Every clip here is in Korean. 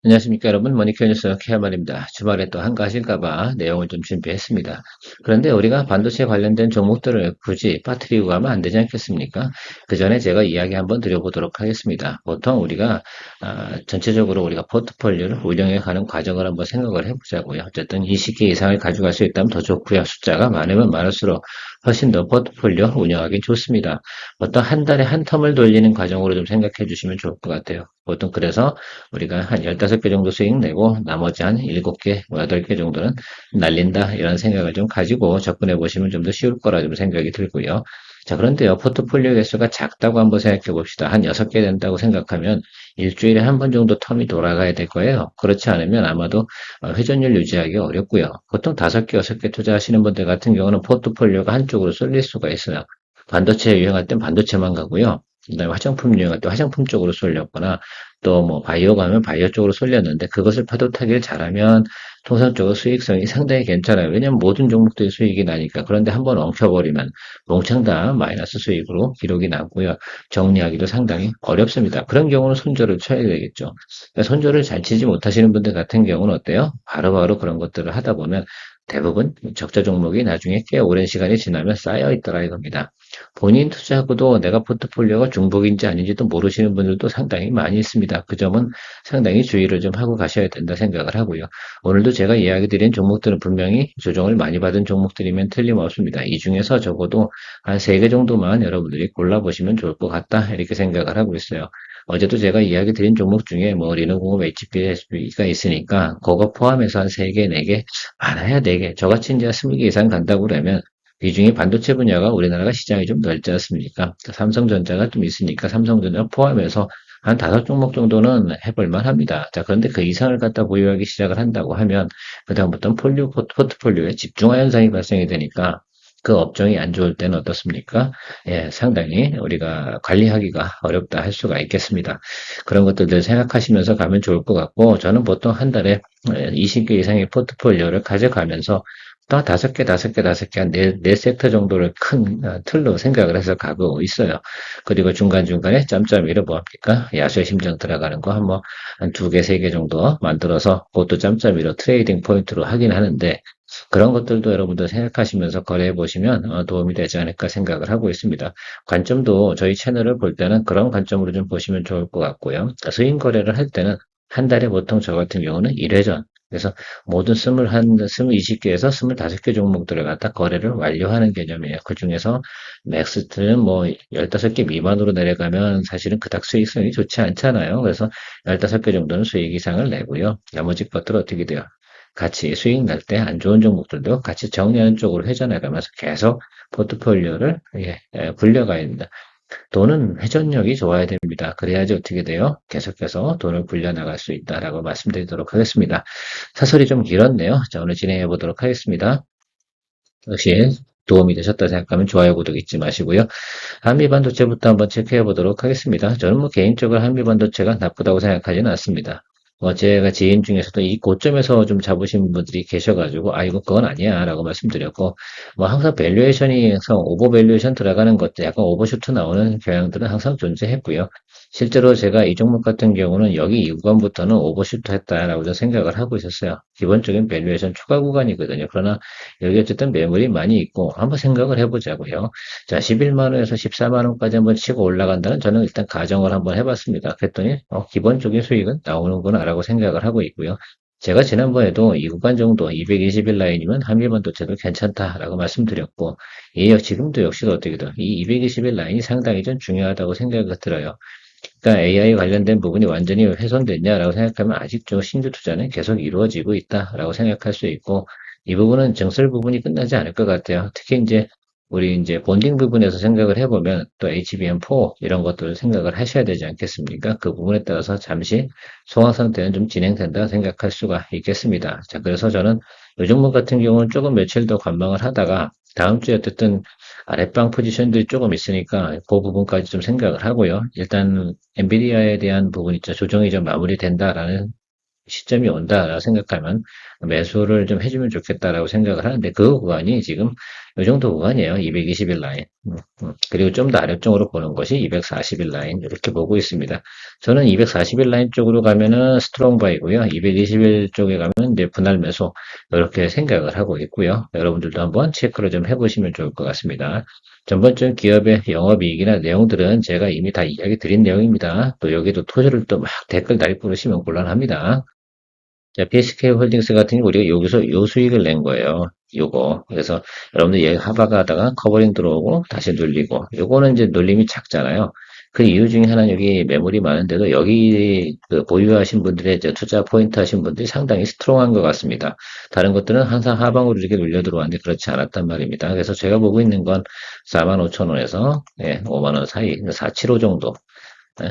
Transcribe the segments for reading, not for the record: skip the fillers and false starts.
안녕하십니까 여러분, 머니케어 뉴스 케어만입니다. 주말에 또 한가하실까봐 내용을 좀 준비했습니다. 그런데 우리가 반도체 관련된 종목들을 굳이 빠뜨리고 가면 안 되지 않겠습니까? 그 전에 제가 이야기 한번 드려보도록 하겠습니다. 보통 우리가 전체적으로 우리가 포트폴리오를 운영해 가는 과정을 한번 생각을 해보자고요. 어쨌든 20개 이상을 가져갈 수 있다면 더 좋고요. 숫자가 많으면 많을수록 훨씬 더 포트폴리오 운영하기 좋습니다. 보통 한 달에 한 텀을 돌리는 과정으로 좀 생각해 주시면 좋을 것 같아요. 보통 그래서 우리가 한 15개 정도 수익 내고 나머지 한 7개, 8개 정도는 날린다 이런 생각을 좀 가지고 접근해 보시면 좀 더 쉬울 거라 좀 생각이 들고요. 자, 그런데요. 포트폴리오 개수가 작다고 한번 생각해 봅시다. 한 6개 된다고 생각하면 일주일에 한 번 정도 텀이 돌아가야 될 거예요. 그렇지 않으면 아마도 회전율 유지하기 어렵고요. 보통 5개, 6개 투자하시는 분들 같은 경우는 포트폴리오가 한쪽으로 쏠릴 수가 있어요. 반도체 유행할 땐 반도체만 가고요. 그다음에 화장품 유행할 때 화장품 쪽으로 쏠렸거나 또 뭐 바이오 가면 바이오 쪽으로 쏠렸는데 그것을 파도 타기를 잘하면 통상적으로 수익성이 상당히 괜찮아요. 왜냐면 모든 종목들이 수익이 나니까. 그런데 한번 엉켜버리면 몽창 다 마이너스 수익으로 기록이 나고요. 정리하기도 상당히 어렵습니다. 그런 경우는 손절을 쳐야 되겠죠. 그러니까 손절을 잘 치지 못하시는 분들 같은 경우는 어때요? 바로바로 그런 것들을 하다 보면 대부분 적자 종목이 나중에 꽤 오랜 시간이 지나면 쌓여 있더라 이겁니다. 본인 투자하고도 내가 포트폴리오가 중복인지 아닌지도 모르시는 분들도 상당히 많이 있습니다. 그 점은 상당히 주의를 좀 하고 가셔야 된다 생각을 하고요. 오늘도 제가 이야기 드린 종목들은 분명히 조정을 많이 받은 종목들이면 틀림없습니다. 이 중에서 적어도 한 3개 정도만 여러분들이 골라보시면 좋을 것 같다 이렇게 생각을 하고 있어요. 어제도 제가 이야기 드린 종목 중에 뭐 리노공업 HP가 있으니까 그거 포함해서 한 3개, 4개, 많아야 4개, 저같이 이제 20개 이상 간다고 그러면 이 중에 반도체 분야가 우리나라가 시장이 좀 넓지 않습니까? 삼성전자가 좀 있으니까 삼성전자 포함해서 한 5종목 정도는 해볼만 합니다. 자, 그런데 그 이상을 갖다 보유하기 시작을 한다고 하면, 그다음부터는 포트폴리오에 집중화 현상이 발생이 되니까, 그 업종이 안 좋을 때는 어떻습니까? 예, 상당히 우리가 관리하기가 어렵다 할 수가 있겠습니다. 그런 것들을 생각하시면서 가면 좋을 것 같고, 저는 보통 한 달에 20개 이상의 포트폴리오를 가져가면서 또 5개, 5개, 5개, 한 네 섹터 정도를 큰 틀로 생각을 해서 가고 있어요. 그리고 중간중간에 짬짬이로 뭐합니까? 야수의 심장 들어가는 거 한 2개, 3개 정도 만들어서 그것도 짬짬이로 트레이딩 포인트로 하긴 하는데 그런 것들도 여러분들 생각하시면서 거래해 보시면 도움이 되지 않을까 생각을 하고 있습니다. 관점도 저희 채널을 볼 때는 그런 관점으로 좀 보시면 좋을 것 같고요. 스윙 거래를 할 때는 한 달에 보통 저 같은 경우는 1회전. 그래서 모든 20개에서 25개 종목들을 갖다 거래를 완료하는 개념이에요. 그 중에서 맥스트는 뭐 15개 미만으로 내려가면 사실은 그닥 수익성이 좋지 않잖아요. 그래서 15개 정도는 수익 이상을 내고요. 나머지 것들 어떻게 돼요? 같이 수익 날 때 안 좋은 종목들도 같이 정리하는 쪽으로 회전해 가면서 계속 포트폴리오를 굴려가야 됩니다. 돈은 회전력이 좋아야 됩니다. 그래야지 어떻게 돼요? 계속해서 돈을 굴려나갈 수 있다라고 말씀드리도록 하겠습니다. 사설이 좀 길었네요. 자, 오늘 진행해 보도록 하겠습니다. 역시 도움이 되셨다 생각하면 좋아요, 구독 잊지 마시고요. 한미반도체부터 한번 체크해 보도록 하겠습니다. 저는 뭐 개인적으로 한미반도체가 나쁘다고 생각하지는 않습니다. 제가 지인 중에서도 이 고점에서 좀 잡으신 분들이 계셔가지고, 이거 그건 아니야, 라고 말씀드렸고, 뭐 항상 밸류에이션이 항상 오버 밸류에이션 들어가는 것도 약간 오버슈트 나오는 경향들은 항상 존재했고요. 실제로 제가 이 종목 같은 경우는 여기 이 구간부터는 오버슈트 했다라고 저는 생각을 하고 있었어요. 기본적인 밸류에이션 초과 구간이거든요. 그러나 여기 어쨌든 매물이 많이 있고 한번 생각을 해보자고요. 자, 11만 원에서 14만 원까지 한번 치고 올라간다는 저는 일단 가정을 한번 해봤습니다. 그랬더니 기본적인 수익은 나오는구나라고 생각을 하고 있고요. 제가 지난번에도 이 구간 정도 221 라인이면 한미반도체도 괜찮다라고 말씀드렸고, 지금도 역시 어떻게 돼요? 이 221 라인이 상당히 좀 중요하다고 생각이 들어요. 그러니까 AI 관련된 부분이 완전히 훼손됐냐라고 생각하면 아직도 신규 투자는 계속 이루어지고 있다라고 생각할 수 있고, 이 부분은 증설 부분이 끝나지 않을 것 같아요. 특히 이제 우리 이제 본딩 부분에서 생각을 해보면 또 HBM4 이런 것들을 생각을 하셔야 되지 않겠습니까? 그 부분에 따라서 잠시 소화 상태는 좀 진행된다 생각할 수가 있겠습니다. 자, 그래서 저는 요 종목 같은 경우는 조금 며칠 더 관망을 하다가 다음 주에 어쨌든 아랫방 포지션들이 조금 있으니까 그 부분까지 좀 생각을 하고요. 일단 엔비디아에 대한 부분 있죠. 조정이 좀 마무리된다라는 시점이 온다라고 생각하면 매수를 좀 해주면 좋겠다라고 생각을 하는데 그 구간이 지금 이 정도 구간이에요. 220일 라인. 그리고 좀 더 아래쪽으로 보는 것이 240일 라인 이렇게 보고 있습니다. 저는 240일 라인 쪽으로 가면은 스트롱 바이고요. 220일 쪽에 가면 이제 분할 매수 이렇게 생각을 하고 있고요. 여러분들도 한번 체크를 좀 해보시면 좋을 것 같습니다. 전반적인 기업의 영업이익이나 내용들은 제가 이미 다 이야기 드린 내용입니다. 또 여기도 토지를 또 막 댓글 달이 뿌리시면 곤란합니다. 자, PSK 홀딩스 같은 경우 우리가 여기서 요 수익을 낸 거예요. 요거. 그래서 여러분들 얘 하바가 하다가 커버링 들어오고 다시 눌리고 요거는 이제 눌림이 작잖아요. 그 이유 중에 하나는 여기 매물이 많은데도 여기 그 보유하신 분들의 이제 투자 포인트 하신 분들이 상당히 스트롱한 것 같습니다. 다른 것들은 항상 하방으로 이렇게 눌려 들어왔는데 그렇지 않았단 말입니다. 그래서 제가 보고 있는 건 45,000원에서 5만 원 사이, 475 정도.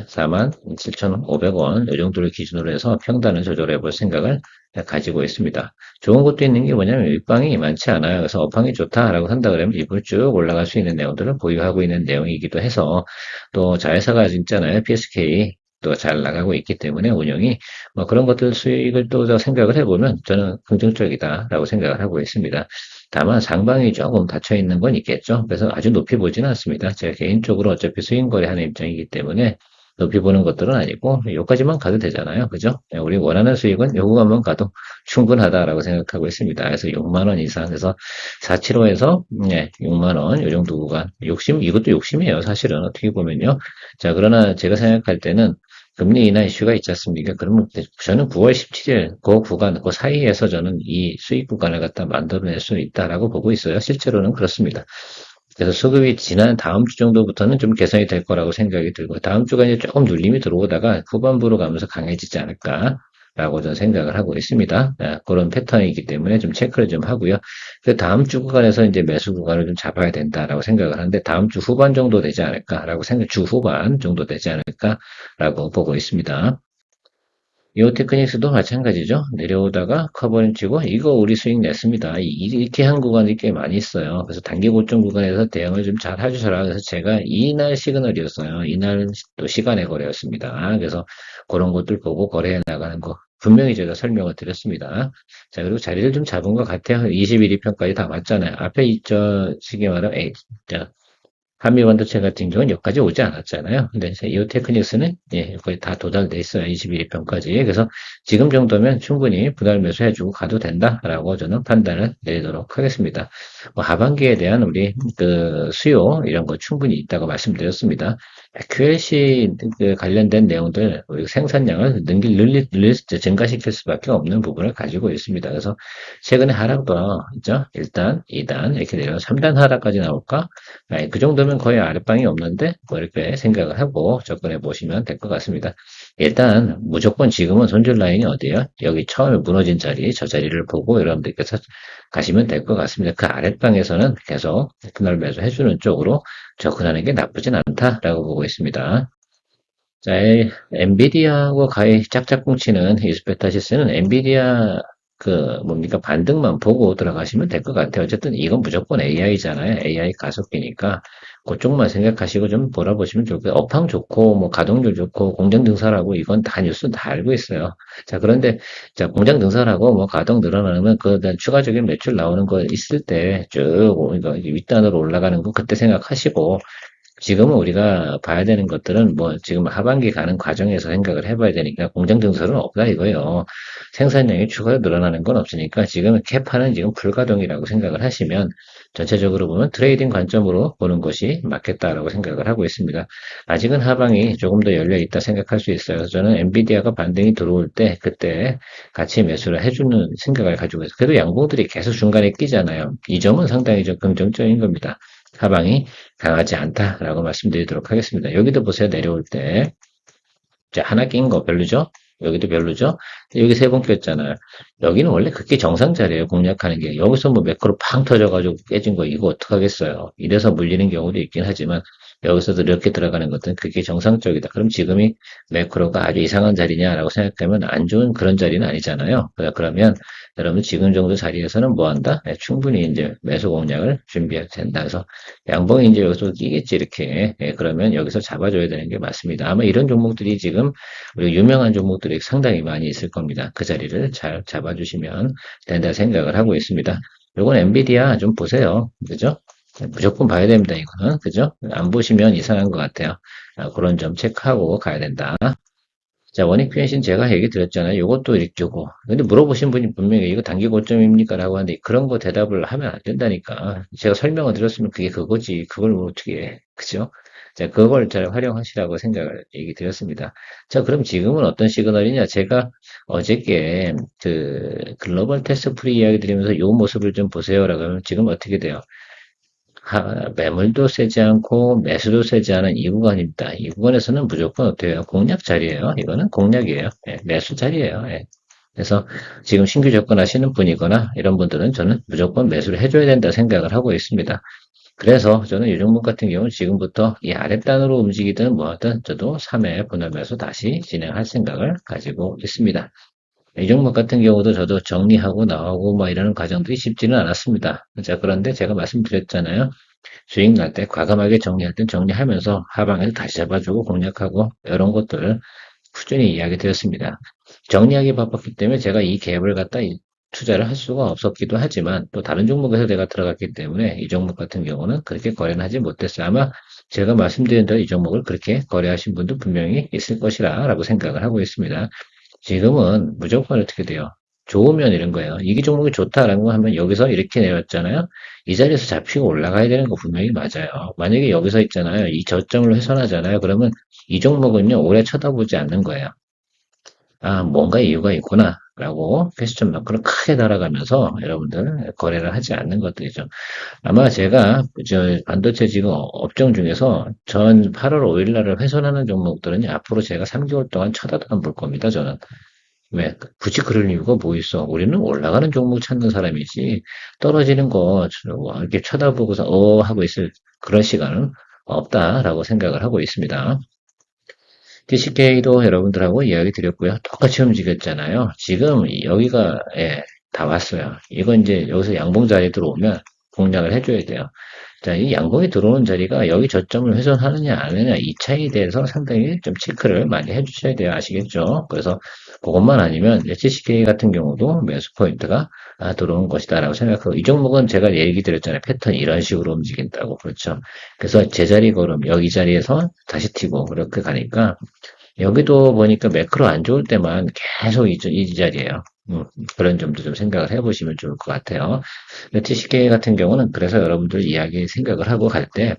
47,500원 이 정도를 기준으로 해서 평단을 조절해 볼 생각을 가지고 있습니다. 좋은 것도 있는 게 뭐냐면 윗방이 많지 않아요. 그래서 업황이 좋다라고 한다 그러면 이불 쭉 올라갈 수 있는 내용들을 보유하고 있는 내용이기도 해서 또 자회사가 있잖아요. PSK 또 잘 나가고 있기 때문에 운영이 뭐 그런 것들 수익을 또 생각을 해보면 저는 긍정적이다라고 생각을 하고 있습니다. 다만 상방이 조금 닫혀 있는 건 있겠죠. 그래서 아주 높이 보지는 않습니다. 제가 개인적으로 어차피 수익 거래하는 입장이기 때문에 높이 보는 것들은 아니고 여기까지만 가도 되잖아요. 그죠? 우리 원하는 수익은 요 구간만 가도 충분하다라고 생각하고 있습니다. 그래서 6만 원 이상 해서 475에서 6만 원 요 정도 구간 욕심 이것도 욕심이에요. 사실은 어떻게 보면요. 자 그러나 제가 생각할 때는 금리 인하 이슈가 있지 않습니까? 그러면 저는 9월 17일 그 구간 그 사이에서 저는 이 수익 구간을 갖다 만들어낼 수 있다라고 보고 있어요. 실제로는 그렇습니다. 그래서 수급이 지난 다음 주 정도부터는 좀 개선이 될 거라고 생각이 들고 다음 주가 이제 조금 눌림이 들어오다가 후반부로 가면서 강해지지 않을까라고 저는 생각을 하고 있습니다. 그런 패턴이기 때문에 좀 체크를 좀 하고요. 그 다음 주 구간에서 이제 매수 구간을 좀 잡아야 된다라고 생각을 하는데 다음 주 후반 정도 되지 않을까라고 생각, 주 후반 정도 되지 않을까라고 보고 있습니다. 이 테크닉스도 마찬가지죠. 내려오다가 커버링 치고 이거 우리 수익 냈습니다. 이렇게 한 구간이 꽤 많이 있어요. 그래서 단기 고점 구간에서 대응을 좀 잘 해주셔라. 그래서 제가 이날 시그널이었어요. 이날 또 시간의 거래였습니다. 그래서 그런 것들 보고 거래해 나가는 거 분명히 제가 설명을 드렸습니다. 자 그리고 자리를 좀 잡은 것 같아요. 21위편까지 다 맞잖아요. 앞에 저 시계 말하면 한미 반도체 같은 경우는 여기까지 오지 않았잖아요. 근데 이 테크닉스는 거의 다 도달돼 있어요. 21편까지. 그래서 지금 정도면 충분히 분할 매수해주고 가도 된다라고 저는 판단을 내리도록 하겠습니다. 뭐 하반기에 대한 우리 그 수요 이런 거 충분히 있다고 말씀드렸습니다. QLC 그 관련된 내용들 우리 생산량을 증가시킬 수밖에 없는 부분을 가지고 있습니다. 그래서 최근에 하락도 있죠. 1단, 2단 이렇게 내려 3단 하락까지 나올까? 그 정도면 거의 아랫방이 없는데 뭐 이렇게 생각을 하고 접근해 보시면 될 것 같습니다. 일단 무조건 지금은 손절 라인이 어디예요? 여기 처음에 무너진 자리, 저 자리를 보고 여러분들께서 가시면 될 것 같습니다. 그 아랫방에서는 계속 그날 매수해주는 쪽으로 접근하는 게 나쁘진 않다라고 보고 있습니다. 자, 엔비디아하고 가히 짝짝 뭉치는 이스페타시스는 엔비디아 그 뭡니까 반등만 보고 들어가시면 될 것 같아요. 어쨌든 이건 무조건 AI잖아요. AI 가속기니까 그쪽만 생각하시고 좀 몰아보시면 좋고요. 업황 좋고 뭐 가동률 좋고 공장 증설하고 이건 다 뉴스 다 알고 있어요. 자 그런데 자 공장 증설하고 뭐 가동 늘어나면 그 추가적인 매출 나오는 거 있을 때쭉 이거 윗단으로 올라가는 거 그때 생각하시고 지금은 우리가 봐야 되는 것들은 뭐 지금 하반기 가는 과정에서 생각을 해봐야 되니까 공장 증설은 없다 이거예요. 생산량이 추가로 늘어나는 건 없으니까 지금 캐파는 지금 불가동이라고 생각을 하시면 전체적으로 보면 트레이딩 관점으로 보는 것이 맞겠다라고 생각을 하고 있습니다. 아직은 하방이 조금 더 열려 있다 생각할 수 있어요. 그래서 저는 엔비디아가 반등이 들어올 때 그때 같이 매수를 해주는 생각을 가지고 있어요. 그래도 양봉들이 계속 중간에 끼잖아요. 이 점은 상당히 좀 긍정적인 겁니다. 하방이 강하지 않다라고 말씀드리도록 하겠습니다. 여기도 보세요. 내려올 때. 자, 하나 낀 거 별로죠? 여기도 별로죠? 여기 세 번 꼈잖아요. 여기는 원래 그게 정상 자리예요, 공략하는 게. 여기서 뭐 매크로 팡 터져가지고 깨진 거 이거 어떡하겠어요. 이래서 물리는 경우도 있긴 하지만 여기서도 이렇게 들어가는 것은 그게 정상적이다. 그럼 지금이 매크로가 아주 이상한 자리냐라고 생각하면 안 좋은 그런 자리는 아니잖아요. 그러면 여러분 지금 정도 자리에서는 뭐 한다? 네, 충분히 이제 매수 공략을 준비해도 된다. 그래서 양봉이 이제 여기서 끼겠지 이렇게. 예, 그러면 여기서 잡아줘야 되는 게 맞습니다. 아마 이런 종목들이 지금 우리 유명한 종목들이 상당히 많이 있을 겁니다. 그 자리를 잘 잡아주시면 된다 생각을 하고 있습니다. 요건 엔비디아 좀 보세요. 그죠? 무조건 봐야 됩니다, 이거는. 그죠? 안 보시면 이상한 것 같아요. 그런 점 체크하고 가야 된다. 자, 원익 퀴신신 제가 얘기 드렸잖아요. 요것도 이쪽고. 근데 물어보신 분이 분명히 이거 단기 고점입니까? 라고 하는데 그런 거 대답을 하면 안 된다니까. 제가 설명을 드렸으면 그게 그거지. 그걸 뭐 어떻게 해. 그죠? 자, 그걸 잘 활용하시라고 생각을 얘기 드렸습니다. 자, 그럼 지금은 어떤 시그널이냐? 제가 어저께 그 글로벌 테스트 프리 이야기 드리면서 요 모습을 좀 보세요라고 하면 지금 어떻게 돼요? 매물도 세지 않고 매수도 세지 않은 이 구간입니다. 이 구간에서는 무조건 어때요? 공략 자리예요. 이거는 공략이에요. 예, 매수 자리예요. 예. 그래서 지금 신규 접근하시는 분이거나 이런 분들은 저는 무조건 매수를 해줘야 된다 생각을 하고 있습니다. 그래서 저는 이 종목 같은 경우는 지금부터 이 아랫단으로 움직이든 뭐하든 저도 3회 분할 매수 다시 진행할 생각을 가지고 있습니다. 이 종목 같은 경우도 저도 정리하고 나오고 뭐 이러는 과정들이 쉽지는 않았습니다. 자, 그런데 제가 말씀드렸잖아요. 수익 날 때 과감하게 정리할 땐 정리하면서 하방에서 다시 잡아주고 공략하고 이런 것들 꾸준히 이야기 드렸습니다. 정리하기 바빴기 때문에 제가 이 갭을 갖다 투자를 할 수가 없었기도 하지만 또 다른 종목에서 내가 들어갔기 때문에 이 종목 같은 경우는 그렇게 거래는 하지 못했어요. 아마 제가 말씀드린 대로 이 종목을 그렇게 거래하신 분도 분명히 있을 것이라 라고 생각을 하고 있습니다. 지금은 무조건 어떻게 돼요? 좋으면 이런 거예요. 이게 종목이 좋다라는 거 하면 여기서 이렇게 내렸잖아요. 이 자리에서 잡히고 올라가야 되는 거 분명히 맞아요. 만약에 여기서 있잖아요. 이 저점을 훼손하잖아요. 그러면 이 종목은요, 오래 쳐다보지 않는 거예요. 아, 뭔가 이유가 있구나. 라고 퀘스천 마크를 크게 달아가면서 여러분들 거래를 하지 않는 것들이죠. 아마 제가 저 반도체 지금 업종 중에서 전 8월 5일 날을 훼손하는 종목들은 앞으로 제가 3개월 동안 쳐다도 안 볼 겁니다. 저는. 왜? 굳이 그럴 이유가 뭐 있어? 우리는 올라가는 종목 찾는 사람이지, 떨어지는 거, 이렇게 쳐다보고서, 하고 있을 그런 시간은 없다라고 생각을 하고 있습니다. DCK도 여러분들하고 이야기 드렸고요. 똑같이 움직였잖아요. 지금 여기가, 예, 다 왔어요. 이건 이제 여기서 양봉 자리 들어오면 공략을 해줘야 돼요. 자, 이 양봉이 들어오는 자리가 여기 저점을 훼손하느냐 안 하느냐 이 차이에 대해서 상당히 좀 체크를 많이 해주셔야 돼요. 아시겠죠? 그래서 그것만 아니면 HCK 같은 경우도 매수 포인트가 들어온 것이다라고 생각하고 이 종목은 제가 얘기 드렸잖아요. 패턴이 이런 식으로 움직인다고. 그렇죠. 그래서 제자리 걸음 여기 자리에서 다시 튀고 그렇게 가니까 여기도 보니까 매크로 안 좋을 때만 계속 이 자리예요. 그런 점도 좀 생각을 해보시면 좋을 것 같아요. TCK 같은 경우는 그래서 여러분들 이야기 생각을 하고 갈 때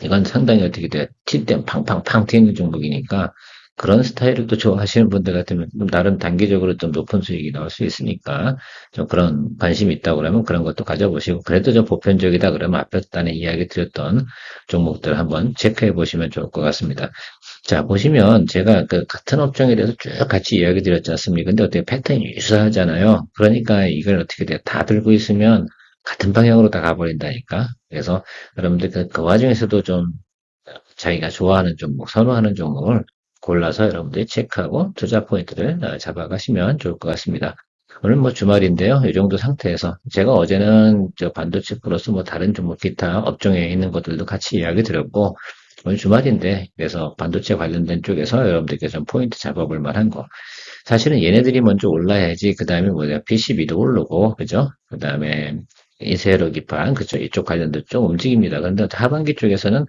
이건 상당히 어떻게 돼 튈때 팡팡팡 튀는 종목이니까 그런 스타일을 또 좋아하시는 분들 같으면 좀 나름 단기적으로 좀 높은 수익이 나올 수 있으니까 좀 그런 관심이 있다고 그러면 그런 것도 가져보시고 그래도 좀 보편적이다 그러면 앞에 단에 이야기 드렸던 종목들 한번 체크해 보시면 좋을 것 같습니다. 자, 보시면 제가 그 같은 업종에 대해서 쭉 같이 이야기 드렸지 않습니까? 근데 어떻게 패턴이 유사하잖아요. 그러니까 이걸 어떻게 돼요? 다 들고 있으면 같은 방향으로 다 가버린다니까. 그래서 여러분들 그 와중에서도 좀 자기가 좋아하는 종목, 선호하는 종목을 골라서 여러분들이 체크하고 투자 포인트를 잡아가시면 좋을 것 같습니다. 오늘 뭐 주말인데요. 이 정도 상태에서 제가 어제는 저 반도체 플러스 뭐 다른 종목 기타 업종에 있는 것들도 같이 이야기 드렸고 오늘 주말인데 그래서 반도체 관련된 쪽에서 여러분들께 좀 포인트 잡아볼 만한 거 사실은 얘네들이 먼저 올라야지 그 다음에 뭐냐 PCB도 오르고 그죠? 그 다음에 인쇄로 기판 그죠? 이쪽 관련도 좀 움직입니다. 그런데 하반기 쪽에서는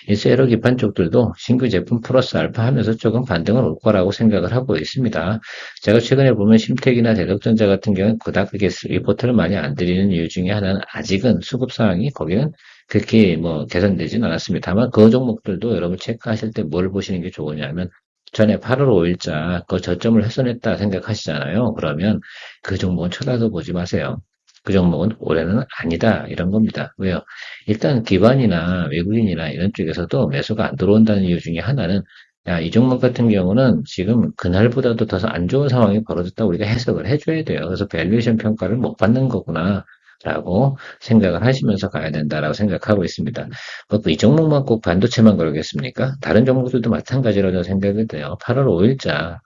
인쇄로 기판 쪽들도 신규 제품 플러스 알파 하면서 조금 반등을 올 거라고 생각을 하고 있습니다. 제가 최근에 보면 심택이나 대덕전자 같은 경우는 그닥 그렇게 리포트를 많이 안 드리는 이유 중에 하나는 아직은 수급 상황이 거기는 그렇게 뭐 개선되지는 않았습니다. 다만 그 종목들도 여러분 체크하실 때 뭘 보시는 게 좋으냐면 전에 8월 5일자 그 저점을 훼손했다 생각하시잖아요. 그러면 그 종목은 쳐다도 보지 마세요. 그 종목은 올해는 아니다 이런 겁니다. 왜요? 일단 기관이나 외국인이나 이런 쪽에서도 매수가 안 들어온다는 이유 중에 하나는 야, 이 종목 같은 경우는 지금 그날보다도 더 안 좋은 상황이 벌어졌다 우리가 해석을 해줘야 돼요. 그래서 밸류에이션 평가를 못 받는 거구나. 라고 생각을 하시면서 가야 된다라고 생각하고 있습니다. 뭐이 종목만 꼭 반도체만 그러겠습니까? 다른 종목들도 마찬가지라고 생각이 돼요. 8월 5일자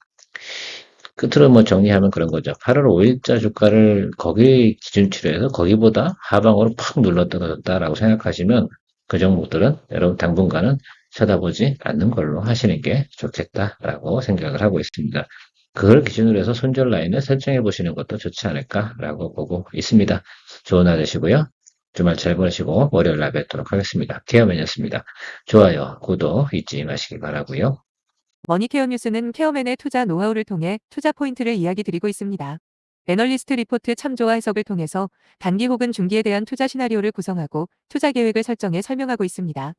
끝으로 뭐 정리하면 그런 거죠. 8월 5일자 주가를 거기 기준치로 해서 거기보다 하방으로 팍 눌러 떨어졌다라고 생각하시면 그 종목들은 여러분 당분간은 쳐다보지 않는 걸로 하시는 게 좋겠다라고 생각을 하고 있습니다. 그걸 기준으로 해서 손절 라인을 설정해 보시는 것도 좋지 않을까라고 보고 있습니다. 좋은 하루 되시고요. 주말 잘 보내시고 월요일 날 뵙도록 하겠습니다. 케어맨이었습니다. 좋아요, 구독 잊지 마시기 바라고요. 머니케어 뉴스는 케어맨의 투자 노하우를 통해 투자 포인트를 이야기 드리고 있습니다. 애널리스트 리포트 참조와 해석을 통해서 단기 혹은 중기에 대한 투자 시나리오를 구성하고 투자 계획을 설정해 설명하고 있습니다.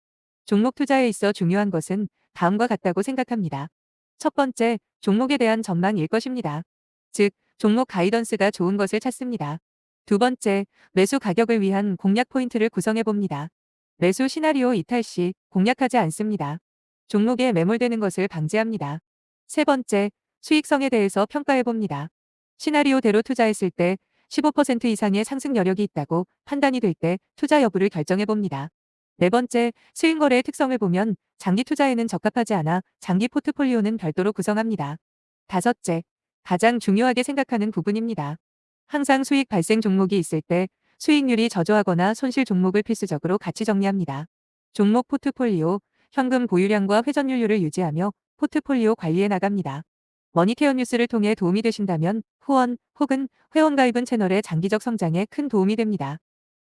종목 투자에 있어 중요한 것은 다음과 같다고 생각합니다. 첫 번째, 종목에 대한 전망일 것입니다. 즉, 종목 가이던스가 좋은 것을 찾습니다. 두 번째, 매수 가격을 위한 공략 포인트를 구성해 봅니다. 매수 시나리오 이탈 시 공략하지 않습니다. 종목에 매몰되는 것을 방지합니다. 세 번째, 수익성에 대해서 평가해 봅니다. 시나리오대로 투자했을 때 15% 이상의 상승 여력이 있다고 판단이 될 때 투자 여부를 결정해 봅니다. 네 번째, 스윙 거래의 특성을 보면 장기 투자에는 적합하지 않아 장기 포트폴리오는 별도로 구성합니다. 다섯째, 가장 중요하게 생각하는 부분입니다. 항상 수익 발생 종목이 있을 때 수익률이 저조하거나 손실 종목을 필수적으로 같이 정리합니다. 종목 포트폴리오, 현금 보유량과 회전율을 유지하며 포트폴리오 관리해 나갑니다. 머니케어 뉴스를 통해 도움이 되신다면 후원 혹은 회원가입은 채널의 장기적 성장에 큰 도움이 됩니다.